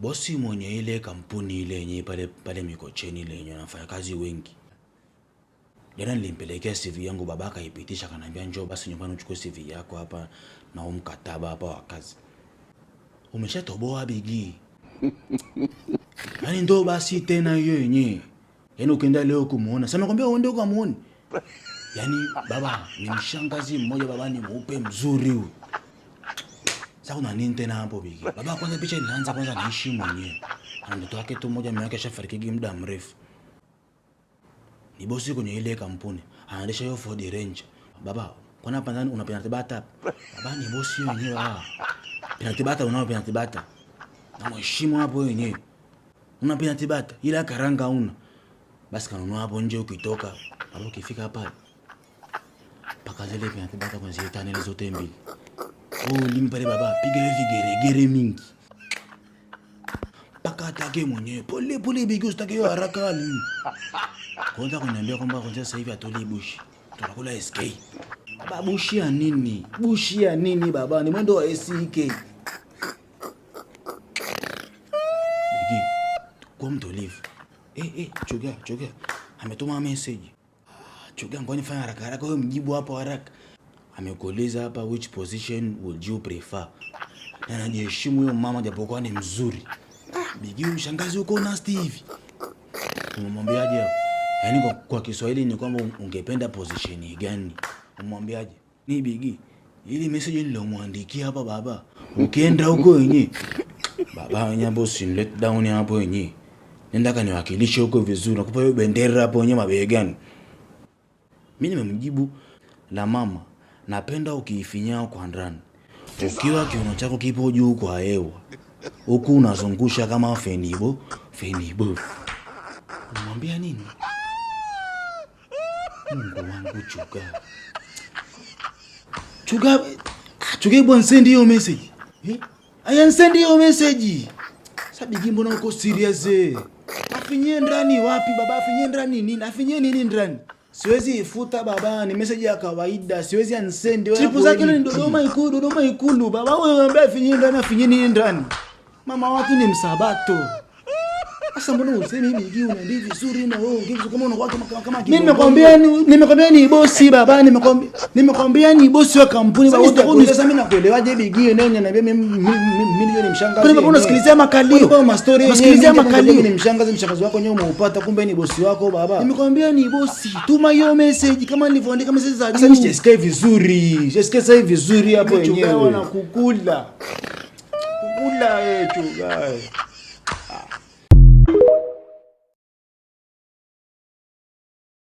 bosi mwenye ile kampuni ile yenye pale Mikocheni ile yenye anafanya kazi wengi. Jana nilimpelekea CV yangu, baba akaipitisha, akaniambia njoo basi nyumbani uchukue CV yako hapa na mkataba hapa wa kazi. Umeshatoboa bigi. Yaani ndo basi tena hiyo yenyewe. Yaani ukienda leo kumuona, sasa nakwambia uende ukamuone. Yaani baba ni mshangazi mmoja, baba ni mweupe mzuri huyu. Sasa kuna nini tena hapo bigi? Baba kwanza picha inaanza kwanza naishi mwenyewe. Na mtoto wake tu mmoja mimi yake shafariki muda mrefu. Ni bosi kwenye ile kampuni. Anaendesha hiyo Ford Ranger. Baba, kwa hapa ndani una penalty bata? Baba ni bosi mwenyewe ah. Penalty bata unao penalty bata. Na mheshimu hapo wenyewe. Una penalty bata ila karanga una. Basi kanunua hapo nje ukitoka. Baba ukifika hapa. Paka zile penalty bata kwa zile tani zote mbili. Limpale baba, piga hivi gere mingi. Paka atake mwenyewe. Pole bigi usitake hiyo haraka ali. Kwanza kuniambia kwamba kwanza sasa hivi atoli bushi. Tunakula SK. Baba bushi ya nini? Bushi ya nini baba? Ni mwendo wa SK. Bigi, come to live. Choga. Ametuma message. Choga ngoni fanya haraka wewe mjibu hapo haraka. Amekuuliza hapa which position would you prefer? Na najiheshimu huyo mama japokuwa ni mzuri. Bigi mshangazi uko na Steve. Umemwambiaje hapo? Yaani kwa Kiswahili ni kwamba ungependa position gani? Umemwambiaje? Ni Bigi. Ili message nilomwandikia hapa baba. Ukienda huko wenyewe. Baba wenyewe bosi let down hapo wenyewe. Nenda kaniwakilishe huko vizuri. Nakupa hiyo bendera hapo wenyewe mabegani. Mimi nimemjibu la mama. Napenda ukiifinyao kwa ndani. Ukiwa kiuno chako kipo juu kwa hewa. Huku unazungusha kama fenibo. Unamwambia nini? Mungu wangu Chuga bwana send hiyo message. Aya send hiyo message. Sabigi mbona uko serious Afinye ndani wapi baba? Afinye ndani nini? Afinye nini ndani? Siwezi ifuta baba, ni message ya kawaida. Siwezi ansend wewe. Tripu zake ni Dodoma Ikulu. Baba wewe unambia afinye nini ndani? Mama watu ni msabato. Sasa mbona usemi Bigi unaandika vizuri na wewe ungevyo kama unakuwa kama nimekwambia ni bosi baba, nimekwambia ni bosi wa kampuni baba. Sasa mimi nakuelewaje Bigi ndio unaniambia mimi ni mshangazi. Mbona unasikilizia makalio? Unasikilizia makalio ni mshangazi wako nyewe umeupata kumbe ni bosi wako baba. Nimekwambia ni bosi. Tuma hiyo message kama nilivyoandika message za juu. Sasa nisikie vizuri. Sasa vizuri hapo wenyewe. Kukula chuga.